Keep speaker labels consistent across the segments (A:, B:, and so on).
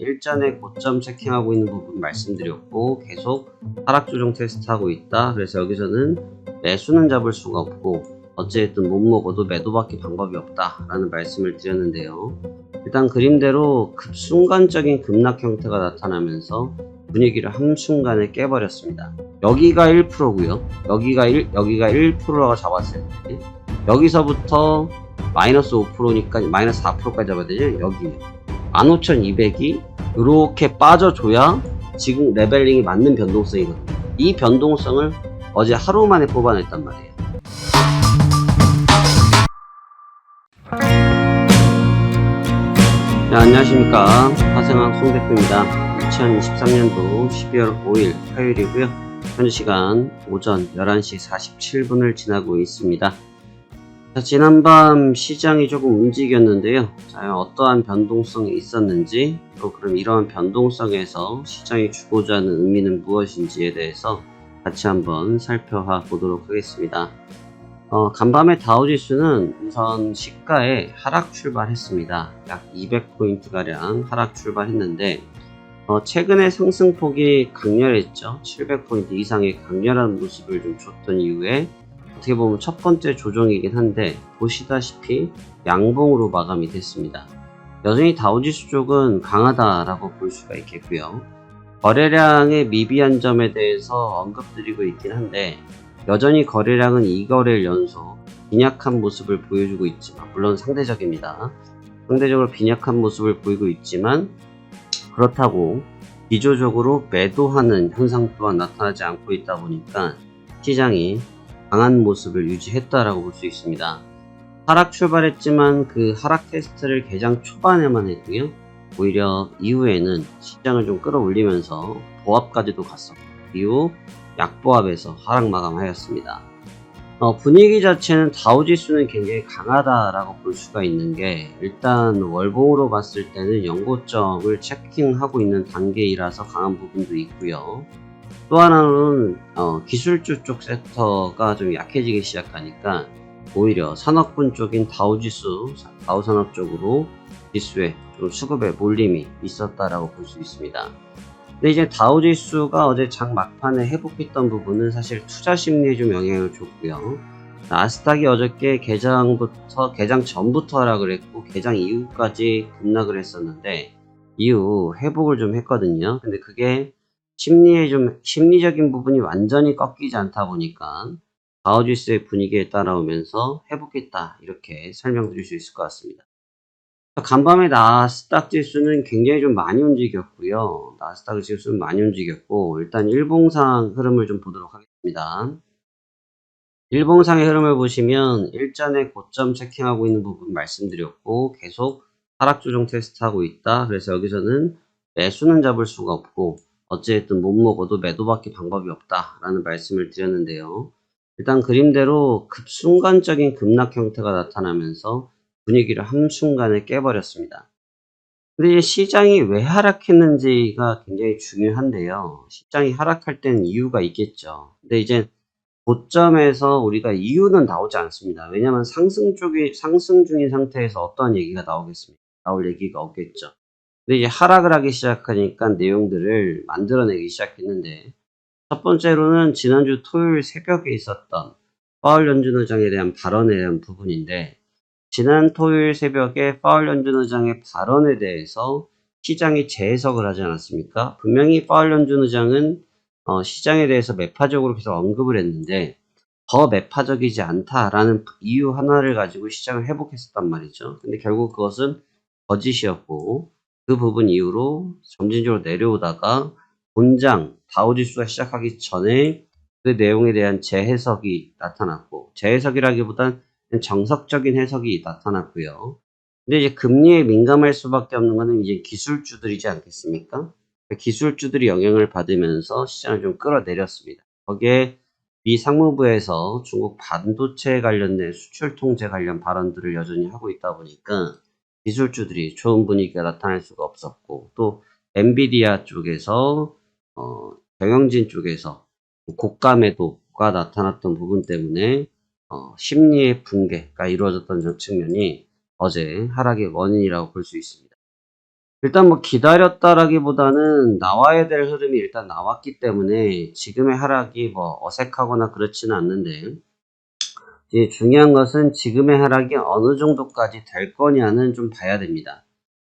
A: 일전에 고점 체킹하고 있는 부분 말씀드렸고 계속 하락 조정 테스트하고 있다. 그래서 여기서는 매수는 잡을 수가 없고 어쨌든 못 먹어도 매도밖에 방법이 없다 라는 말씀을 드렸는데요. 일단 그림대로 순간적인 급락 형태가 나타나면서 분위기를 한순간에 깨버렸습니다. 여기가 1%고요 여기가 1%라고 잡았어요. 여기서부터 마이너스 5%니까 마이너스 4%까지 잡아야 되죠. 여기 15,200이 이렇게 빠져줘야 지금 레벨링이 맞는 변동성이거든요. 이 변동성을 어제 하루 만에 뽑아냈단 말이에요. 네, 안녕하십니까. 화생학 송대표입니다. 2023년도 12월 5일 화요일이고요. 현재 시간 오전 11시 47분을 지나고 있습니다. 자, 지난밤 시장이 조금 움직였는데요. 자, 어떠한 변동성이 있었는지, 또 그럼 이러한 변동성에서 시장이 주고자 하는 의미는 무엇인지에 대해서 같이 한번 살펴보도록 하겠습니다. 간밤에 다우지수는 우선 시가에 하락 출발했습니다. 약 200포인트가량 하락 출발했는데 최근에 상승폭이 강렬했죠. 700포인트 이상의 강렬한 모습을 좀 줬던 이후에 어떻게 보면 첫 번째 조정이긴 한데 보시다시피 양봉으로 마감이 됐습니다. 여전히 다우지수 쪽은 강하다라고 볼 수가 있겠고요. 거래량의 미비한 점에 대해서 언급드리고 있긴 한데 여전히 거래량은 2거래일 연속 빈약한 모습을 보여주고 있지만, 물론 상대적입니다. 상대적으로 빈약한 모습을 보이고 있지만 그렇다고 기조적으로 매도하는 현상 또한 나타나지 않고 있다 보니까 시장이 강한 모습을 유지했다라고 볼 수 있습니다. 하락 출발했지만 그 하락 테스트를 개장 초반에만 했고요. 오히려 이후에는 시장을 좀 끌어올리면서 보합까지도 갔었고 이후 약보합에서 하락 마감하였습니다. 분위기 자체는 다우지수는 굉장히 강하다라고 볼 수가 있는 게, 일단 월봉으로 봤을 때는 연고점을 체킹하고 있는 단계이라서 강한 부분도 있고요. 또 하나는 기술주 쪽 섹터가 좀 약해지기 시작하니까 오히려 산업군 쪽인 다우산업 쪽으로 지수에 좀 수급의 몰림이 있었다라고 볼 수 있습니다. 근데 이제 다우지수가 어제 장 막판에 회복했던 부분은 사실 투자 심리에 좀 영향을 줬고요. 나스닥이 어저께 개장 전부터 하락을 했고 개장 이후까지 급락을 했었는데 이후 회복을 좀 했거든요. 근데 그게 심리적인 부분이 완전히 꺾이지 않다 보니까 다우지수의 분위기에 따라오면서 회복했다, 이렇게 설명드릴 수 있을 것 같습니다. 간밤에 나스닥 지수는 굉장히 좀 많이 움직였고요. 나스닥 지수는 많이 움직였고, 일단 일봉상 흐름을 좀 보도록 하겠습니다. 일봉상의 흐름을 보시면 일전에 고점 체킹하고 있는 부분 말씀드렸고 계속 하락 조정 테스트하고 있다. 그래서 여기서는 매수는 잡을 수가 없고 어쨌든 못 먹어도 매도밖에 방법이 없다 라는 말씀을 드렸는데요. 일단 그림대로 순간적인 급락 형태가 나타나면서 분위기를 한순간에 깨버렸습니다. 근데 이제 시장이 왜 하락했는지가 굉장히 중요한데요. 시장이 하락할 때는 이유가 있겠죠. 근데 이제 고점에서 우리가 이유는 나오지 않습니다. 왜냐하면 상승 중인 상태에서 어떠한 얘기가 나오겠습니까? 나올 얘기가 없겠죠. 근데 이제 하락을 하기 시작하니까 내용들을 만들어내기 시작했는데, 첫 번째로는 지난주 토요일 새벽에 있었던 파월 연준 의장에 대한 발언에 대한 부분인데, 지난 토요일 새벽에 파월 연준 의장의 발언에 대해서 시장이 재해석을 하지 않았습니까? 분명히 파월 연준 의장은 시장에 대해서 매파적으로 계속 언급을 했는데 더 매파적이지 않다라는 이유 하나를 가지고 시장을 회복했었단 말이죠. 근데 결국 그것은 거짓이었고, 그 부분 이후로 점진적으로 내려오다가 본장 다우지수가 시작하기 전에 그 내용에 대한 재해석이 나타났고, 재해석이라기보단 정석적인 해석이 나타났고요. 근데 이제 금리에 민감할 수밖에 없는 것은 이제 기술주들이지 않겠습니까? 기술주들이 영향을 받으면서 시장을 좀 끌어내렸습니다. 거기에 미 상무부에서 중국 반도체 관련된 수출 통제 관련 발언들을 여전히 하고 있다 보니까 기술주들이 좋은 분위기가 나타날 수가 없었고, 또 엔비디아 쪽에서 경영진 쪽에서 고가 매도가 나타났던 부분 때문에 심리의 붕괴가 이루어졌던 측면이 어제 하락의 원인이라고 볼 수 있습니다. 일단 뭐 기다렸다라기보다는 나와야 될 흐름이 일단 나왔기 때문에 지금의 하락이 뭐 어색하거나 그렇지는 않는데, 이제 중요한 것은 지금의 하락이 어느 정도까지 될 거냐는 좀 봐야 됩니다.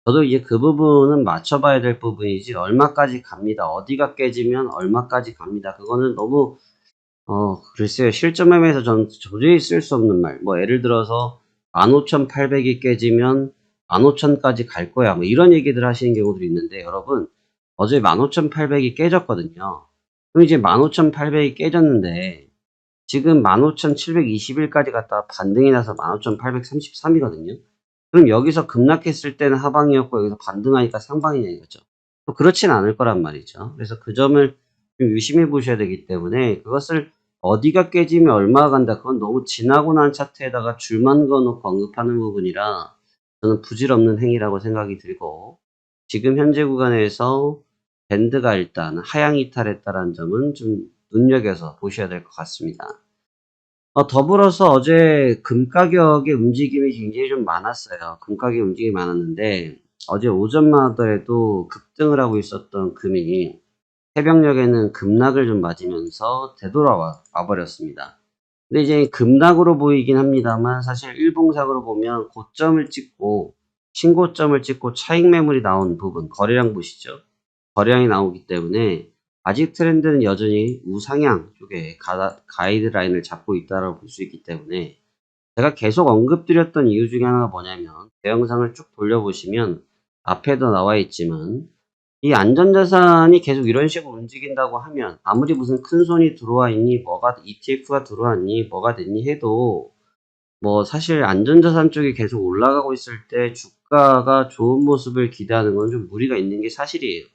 A: 저도 이제 그 부분은 맞춰봐야 될 부분이지, 얼마까지 갑니다, 어디가 깨지면 얼마까지 갑니다, 그거는 너무 글쎄요, 실전 매매에서 전 도저히 쓸 수 없는 말. 뭐 예를 들어서 15,800이 깨지면 15,000까지 갈 거야, 뭐 이런 얘기들 하시는 경우들이 있는데, 여러분 어제 15,800이 깨졌거든요. 그럼 이제 15,800이 깨졌는데 지금 15,721까지 갔다가 반등이 나서 15,833이거든요. 그럼 여기서 급락했을 때는 하방이었고 여기서 반등하니까 상방이냐 이거죠. 또 그렇진 않을 거란 말이죠. 그래서 그 점을 좀 유심히 보셔야 되기 때문에, 그것을 어디가 깨지면 얼마가 간다, 그건 너무 지나고 난 차트에다가 줄만 그어놓고 언급하는 부분이라 저는 부질없는 행위라고 생각이 들고, 지금 현재 구간에서 밴드가 일단 하향 이탈했다는 점은 좀 눈여겨서 보셔야 될 것 같습니다. 더불어서 어제 금 가격의 움직임이 굉장히 좀 많았어요. 금 가격의 움직임이 많았는데, 어제 오전만 하더라도 급등을 하고 있었던 금이 새벽녘에는 급락을 좀 맞으면서 되돌아와 버렸습니다. 근데 이제 급락으로 보이긴 합니다만, 사실 일봉상으로 보면 고점을 찍고 신고점을 찍고 차익 매물이 나온 부분, 거래량 보시죠. 거래량이 나오기 때문에 아직 트렌드는 여전히 우상향 쪽에 가이드라인을 잡고 있다고 볼 수 있기 때문에, 제가 계속 언급드렸던 이유 중에 하나가 뭐냐면, 제 영상을 쭉 돌려보시면 앞에도 나와 있지만, 이 안전자산이 계속 이런 식으로 움직인다고 하면 아무리 무슨 큰 손이 들어와 있니, 뭐가 ETF가 들어왔니, 뭐가 됐니 해도 뭐 사실 안전자산 쪽이 계속 올라가고 있을 때 주가가 좋은 모습을 기대하는 건 좀 무리가 있는 게 사실이에요.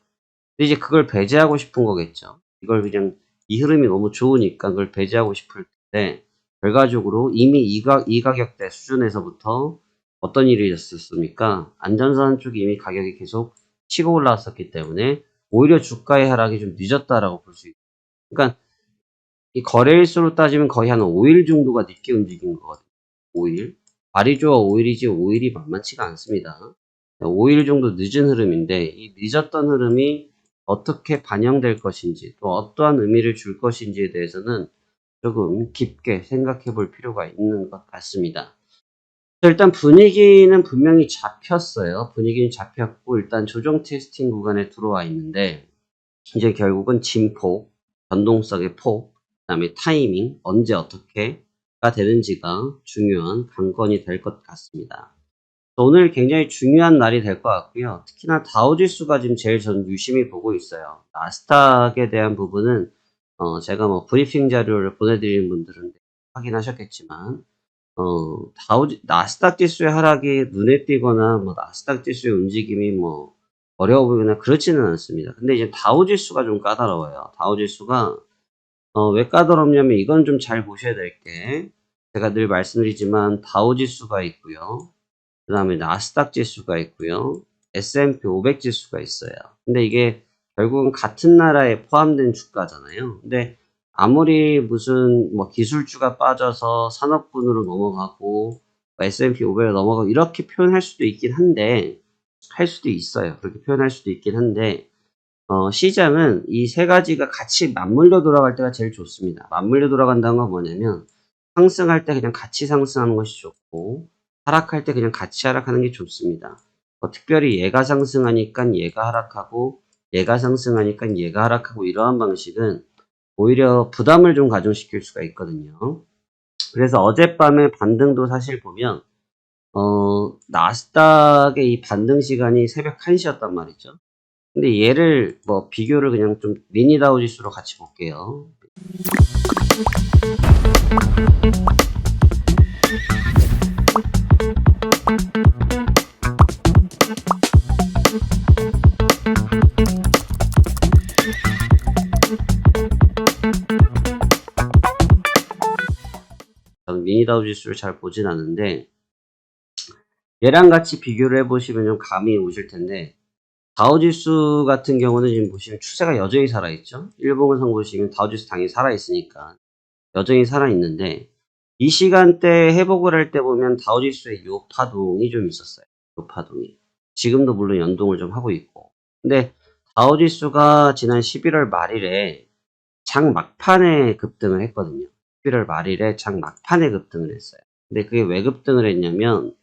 A: 근데 이제 그걸 배제하고 싶은 거겠죠. 이걸 그냥 이 흐름이 너무 좋으니까 그걸 배제하고 싶을 때, 결과적으로 이미 이 가격대 수준에서부터 어떤 일이 있었습니까? 안전자산 쪽이 이미 가격이 계속 치고 올라왔었기 때문에 오히려 주가의 하락이 좀 늦었다라고 볼 수 있어요. 그러니까 이 거래일수로 따지면 거의 한 5일 정도가 늦게 움직인 거거든요. 5일. 말이 좋아 5일이지 5일이 만만치가 않습니다. 5일 정도 늦은 흐름인데, 이 늦었던 흐름이 어떻게 반영될 것인지, 또 어떠한 의미를 줄 것인지에 대해서는 조금 깊게 생각해 볼 필요가 있는 것 같습니다. 일단 분위기는 분명히 잡혔어요. 분위기는 잡혔고 일단 조정 테스팅 구간에 들어와 있는데, 이제 결국은 진폭, 변동성의 폭, 그다음에 타이밍, 언제 어떻게가 되는지가 중요한 관건이 될 것 같습니다. 오늘 굉장히 중요한 날이 될 것 같고요. 특히나 다우지수가 지금 제일 저는 유심히 보고 있어요. 나스닥에 대한 부분은 제가 뭐 브리핑 자료를 보내드리는 분들은 확인하셨겠지만, 나스닥 지수의 하락이 눈에 띄거나 뭐 나스닥 지수의 움직임이 뭐 어려워 보이거나 그렇지는 않습니다. 근데 이제 다우 지수가 좀 까다로워요. 다우 지수가 왜 까다롭냐면, 이건 좀 잘 보셔야 될 게, 제가 늘 말씀드리지만 다우 지수가 있고요. 그 다음에 나스닥 지수가 있고요. S&P 500 지수가 있어요. 근데 이게 결국은 같은 나라에 포함된 주가잖아요. 근데 아무리 무슨 뭐 기술주가 빠져서 산업군으로 넘어가고 S&P 500으로 넘어가고 이렇게 표현할 수도 있긴 한데, 할 수도 있어요. 그렇게 표현할 수도 있긴 한데, 시장은 이 세 가지가 같이 맞물려 돌아갈 때가 제일 좋습니다. 맞물려 돌아간다는 건 뭐냐면, 상승할 때 그냥 같이 상승하는 것이 좋고, 하락할 때 그냥 같이 하락하는 게 좋습니다. 특별히 얘가 상승하니까 얘가 하락하고, 얘가 상승하니까 얘가 하락하고, 이러한 방식은 오히려 부담을 좀 가중시킬 수가 있거든요. 그래서 어젯밤에 반등도 사실 보면, 나스닥의 이 반등 시간이 새벽 1시였단 말이죠. 근데 얘를 뭐 비교를 그냥 좀 미니다우 지수로 같이 볼게요. 저는 미니다우 지수를 잘 보진 않는데, 얘랑 같이 비교를 해보시면 좀 감이 오실 텐데, 다우지수 같은 경우는 지금 보시면 추세가 여전히 살아있죠. 일봉상 보시면 다우지수 당연히 살아있으니까 여전히 살아있는데, 이 시간대 회복을 할 때 보면 다우지수의 요 파동이 좀 있었어요. 요 파동이. 지금도 물론 연동을 좀 하고 있고. 근데 다우지수가 지난 11월 말일에 장 막판에 급등을 했거든요. 11월 말일에 장 막판에 급등을 했어요. 근데 그게 왜 급등을 했냐면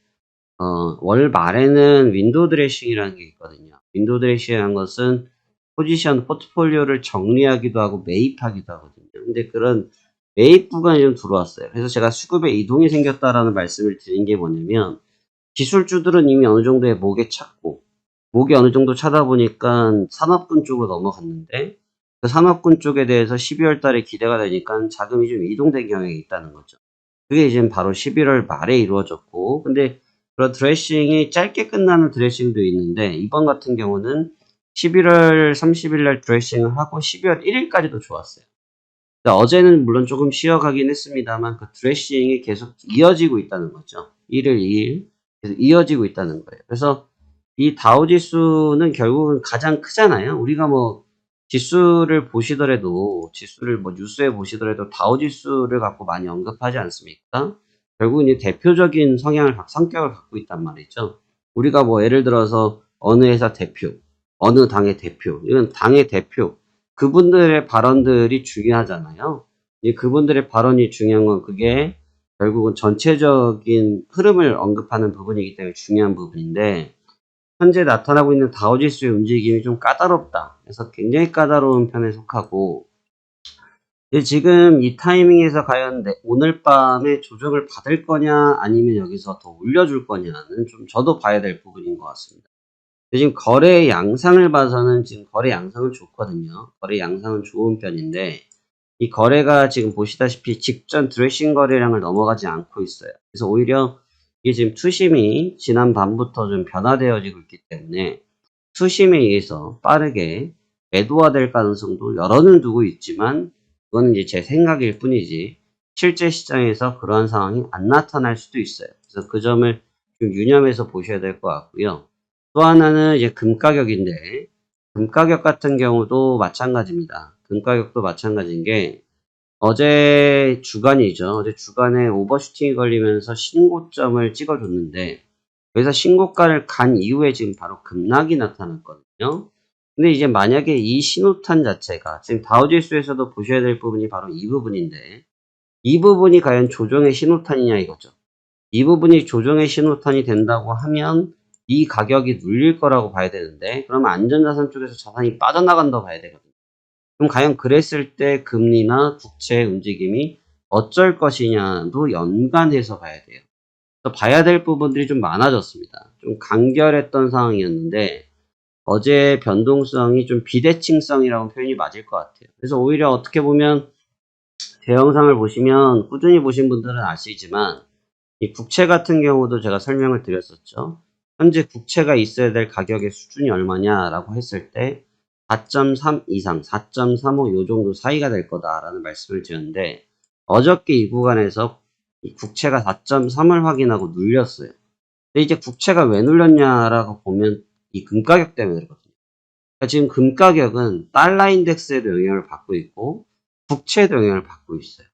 A: 월 말에는 윈도우 드레싱이라는 게 있거든요. 윈도우 드레싱이라는 것은 포지션 포트폴리오를 정리하기도 하고 매입하기도 하거든요. 근데 그런 매입 구간이 좀 들어왔어요. 그래서 제가 수급에 이동이 생겼다라는 말씀을 드린 게 뭐냐면, 기술주들은 이미 어느 정도의 목에 찼고, 목이 어느 정도 차다 보니까 산업군 쪽으로 넘어갔는데, 그 산업군 쪽에 대해서 12월 달에 기대가 되니까 자금이 좀 이동된 경향이 있다는 거죠. 그게 이제 바로 11월 말에 이루어졌고, 근데 그런 드레싱이 짧게 끝나는 드레싱도 있는데, 이번 같은 경우는 11월 30일 날 드레싱을 하고 12월 1일까지도 좋았어요. 어제는 물론 조금 쉬어가긴 했습니다만, 그 드레싱이 계속 이어지고 있다는 거죠. 1일, 2일 계속 이어지고 있다는 거예요. 그래서 이 다우지수는 결국은 가장 크잖아요. 우리가 뭐 지수를 보시더라도, 지수를 뭐 뉴스에 보시더라도 다우지수를 갖고 많이 언급하지 않습니까? 결국은 이 대표적인 성격을 갖고 있단 말이죠. 우리가 뭐 예를 들어서 어느 회사 대표, 어느 당의 대표, 이건 당의 대표, 그분들의 발언들이 중요하잖아요. 그분들의 발언이 중요한 건 그게 결국은 전체적인 흐름을 언급하는 부분이기 때문에 중요한 부분인데, 현재 나타나고 있는 다우지수의 움직임이 좀 까다롭다. 그래서 굉장히 까다로운 편에 속하고, 지금 이 타이밍에서 과연 오늘 밤에 조정을 받을 거냐, 아니면 여기서 더 올려줄 거냐는 좀 저도 봐야 될 부분인 것 같습니다. 지금 거래 양상을 봐서는 지금 거래 양상은 좋거든요. 거래 양상은 좋은 편인데, 이 거래가 지금 보시다시피 직전 드레싱 거래량을 넘어가지 않고 있어요. 그래서 오히려 이게 지금 투심이 지난 밤부터 좀 변화되어지고 있기 때문에 투심에 의해서 빠르게 매도화될 가능성도 열어는 두고 있지만, 그거는 이제 제 생각일 뿐이지 실제 시장에서 그러한 상황이 안 나타날 수도 있어요. 그래서 그 점을 좀 유념해서 보셔야 될 것 같고요. 또 하나는 이제 금 가격인데, 금 가격 같은 경우도 마찬가지입니다. 금 가격도 마찬가지인 게, 어제 주간이죠. 어제 주간에 오버슈팅이 걸리면서 신고점을 찍어줬는데, 여기서 신고가를 간 이후에 지금 바로 급락이 나타났거든요. 근데 이제 만약에 이 신호탄 자체가, 지금 다우지수에서도 보셔야 될 부분이 바로 이 부분인데, 이 부분이 과연 조정의 신호탄이냐 이거죠. 이 부분이 조정의 신호탄이 된다고 하면 이 가격이 눌릴 거라고 봐야 되는데, 그러면 안전자산 쪽에서 자산이 빠져나간다고 봐야 되거든요. 그럼 과연 그랬을 때 금리나 국채의 움직임이 어쩔 것이냐도 연관해서 봐야 돼요. 그래서 봐야 될 부분들이 좀 많아졌습니다. 좀 간결했던 상황이었는데, 어제 변동성이 좀 비대칭성이라고 표현이 맞을 것 같아요. 그래서 오히려 어떻게 보면 대형상을 보시면, 꾸준히 보신 분들은 아시지만, 이 국채 같은 경우도 제가 설명을 드렸었죠. 현재 국채가 있어야 될 가격의 수준이 얼마냐라고 했을 때 4.3 이상, 4.35 요 정도 사이가 될 거다라는 말씀을 드렸는데, 어저께 이 구간에서 이 국채가 4.3을 확인하고 눌렸어요. 근데 이제 국채가 왜 눌렸냐라고 보면 이 금 가격 때문에 그렇거든요. 그러니까 지금 금 가격은 달러 인덱스에도 영향을 받고 있고 국채에도 영향을 받고 있어요.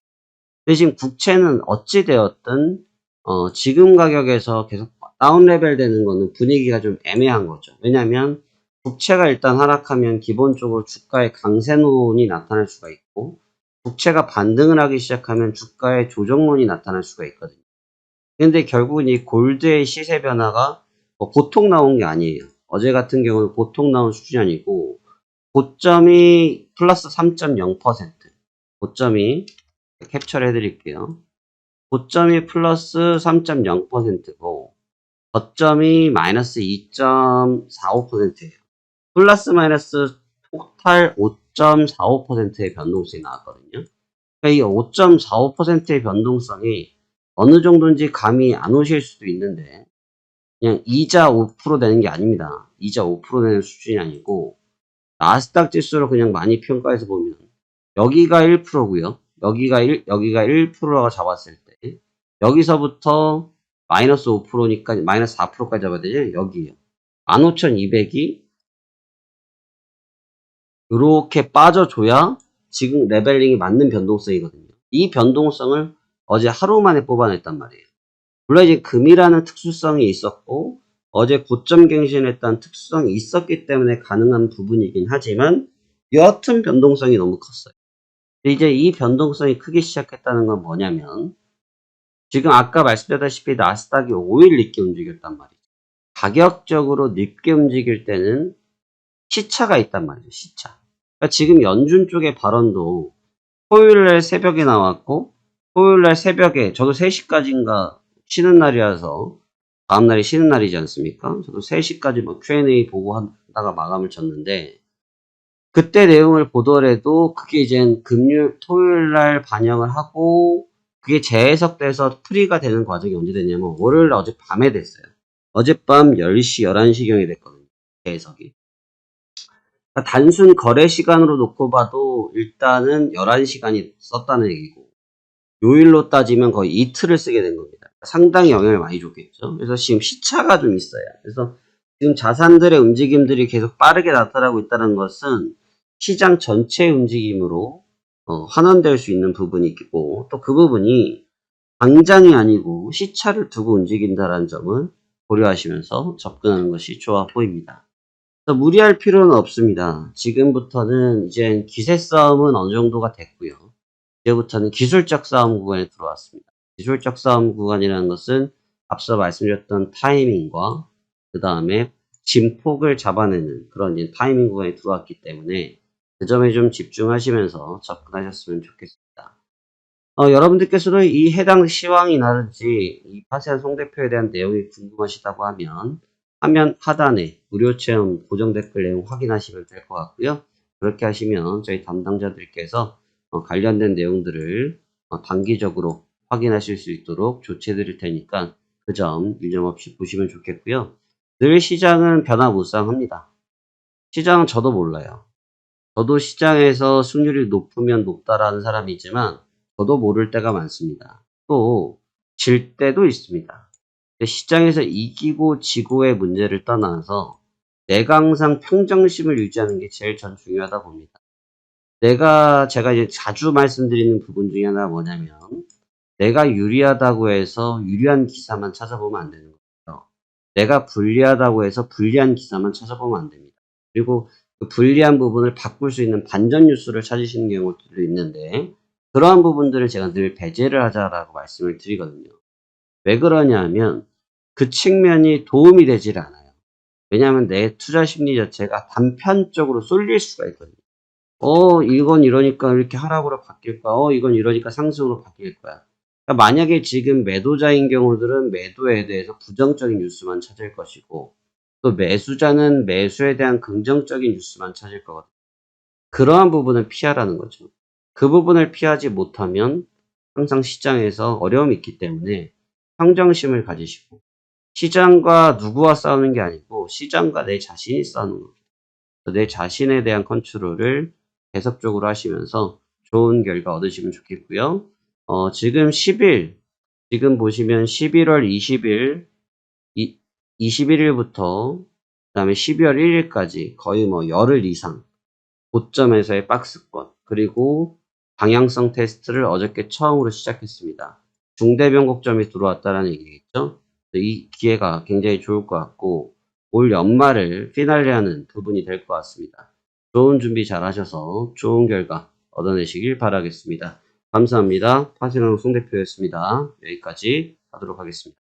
A: 근데 지금 국채는 어찌 되었든 지금 가격에서 계속 다운 레벨 되는 거는 분위기가 좀 애매한 거죠. 왜냐하면 국채가 일단 하락하면 기본적으로 주가의 강세론이 나타날 수가 있고, 국채가 반등을 하기 시작하면 주가의 조정론이 나타날 수가 있거든요. 근데 결국은 이 골드의 시세 변화가 보통 나온 게 아니에요. 어제 같은 경우는 보통 나온 수준이 아니고, 고점이 플러스 3.0%, 고점이 캡처를 해드릴게요. 고점이 플러스 3.0%고 저점이 마이너스 2.45%예요. 플러스 마이너스 토탈 5.45%의 변동성이 나왔거든요. 그러니까 이 5.45%의 변동성이 어느 정도인지 감이 안 오실 수도 있는데, 그냥 이자 5% 되는 게 아닙니다. 이자 5% 되는 수준이 아니고, 나스닥 지수로 그냥 많이 평가해서 보면 여기가 1%고요. 여기가 1%라고 잡았을 때, 여기서부터 마이너스 5%니까 마이너스 4%까지 잡아야 되죠. 여기요. 15,200이 이렇게 빠져줘야 지금 레벨링이 맞는 변동성이거든요. 이 변동성을 어제 하루 만에 뽑아냈단 말이에요. 물론 이제 금이라는 특수성이 있었고, 어제 고점 갱신했다는 특수성이 있었기 때문에 가능한 부분이긴 하지만 여하튼 변동성이 너무 컸어요. 이제 이 변동성이 크기 시작했다는 건 뭐냐면 지금 아까 말씀드렸다시피 나스닥이 5일 늦게 움직였단 말이죠. 가격적으로 늦게 움직일 때는 시차가 있단 말이죠. 시차. 그러니까 지금 연준 쪽의 발언도 토요일날 새벽에 나왔고 토요일날 새벽에 저도 3시까지인가 쉬는 날이라서 다음날이 쉬는 날이지 않습니까? 저도 3시까지 뭐 Q&A 보고 하다가 마감을 쳤는데 그때 내용을 보더라도 그게 이제 금요일 토요일날 반영을 하고 그게 재해석돼서 풀이가 되는 과정이 언제 됐냐면 월요일 어젯밤에 됐어요. 어젯밤 10시 11시경에 됐거든요. 재해석이. 그러니까 단순 거래 시간으로 놓고 봐도 일단은 11시간이 썼다는 얘기고 요일로 따지면 거의 이틀을 쓰게 된 겁니다. 상당히 영향을 많이 줬겠죠. 그래서 지금 시차가 좀 있어요. 그래서 지금 자산들의 움직임들이 계속 빠르게 나타나고 있다는 것은 시장 전체의 움직임으로 환원될 수 있는 부분이 있고 또 그 부분이 당장이 아니고 시차를 두고 움직인다는 점을 고려하시면서 접근하는 것이 좋아 보입니다. 무리할 필요는 없습니다. 지금부터는 이제 기세 싸움은 어느 정도가 됐고요. 이제부터는 기술적 싸움 구간에 들어왔습니다. 기술적 싸움 구간이라는 것은 앞서 말씀드렸던 타이밍과 그 다음에 진폭을 잡아내는 그런 타이밍 구간에 들어왔기 때문에 그 점에 좀 집중하시면서 접근하셨으면 좋겠습니다. 여러분들께서도 이 해당 시황이나든지 이 파세한 송 대표에 대한 내용이 궁금하시다고 하면 화면 하단에 무료 체험 고정 댓글 내용 확인하시면 될 것 같고요. 그렇게 하시면 저희 담당자들께서 관련된 내용들을 단기적으로 확인하실 수 있도록 조치해 드릴 테니까 그 점 유념없이 보시면 좋겠고요. 늘 시장은 변화무쌍합니다. 시장은 저도 몰라요. 저도 시장에서 수익률이 높으면 높다라는 사람이지만 저도 모를 때가 많습니다. 또 질 때도 있습니다. 시장에서 이기고 지고의 문제를 떠나서 내가 항상 평정심을 유지하는 게 제일 전 중요하다 봅니다. 제가 이제 자주 말씀드리는 부분 중에 하나가 뭐냐면 내가 유리하다고 해서 유리한 기사만 찾아보면 안 되는 거예요. 내가 불리하다고 해서 불리한 기사만 찾아보면 안 됩니다. 그리고 그 불리한 부분을 바꿀 수 있는 반전 뉴스를 찾으시는 경우도 있는데 그러한 부분들을 제가 늘 배제를 하자라고 말씀을 드리거든요. 왜 그러냐 하면 그 측면이 도움이 되질 않아요. 왜냐하면 내 투자 심리 자체가 단편적으로 쏠릴 수가 있거든요. 이건 이러니까 이렇게 하락으로 바뀔 거야. 이건 이러니까 상승으로 바뀔 거야. 그러니까 만약에 지금 매도자인 경우들은 매도에 대해서 부정적인 뉴스만 찾을 것이고 또 매수자는 매수에 대한 긍정적인 뉴스만 찾을 거거든요. 그러한 부분을 피하라는 거죠. 그 부분을 피하지 못하면 항상 시장에서 어려움이 있기 때문에 평정심을 가지시고 시장과 누구와 싸우는 게 아니고 시장과 내 자신이 싸우는 겁니다. 내 자신에 대한 컨트롤을 계속적으로 하시면서 좋은 결과 얻으시면 좋겠고요. 지금 지금 보시면 11월 20일, 21일부터 그 다음에 12월 1일까지 거의 뭐 열흘 이상 고점에서의 박스권 그리고 방향성 테스트를 어저께 처음으로 시작했습니다. 중대 변곡점이 들어왔다는 얘기겠죠. 이 기회가 굉장히 좋을 것 같고 올 연말을 피날레하는 부분이 될 것 같습니다. 좋은 준비 잘 하셔서 좋은 결과 얻어내시길 바라겠습니다. 감사합니다. 파생왕 송 대표였습니다. 여기까지 하도록 하겠습니다.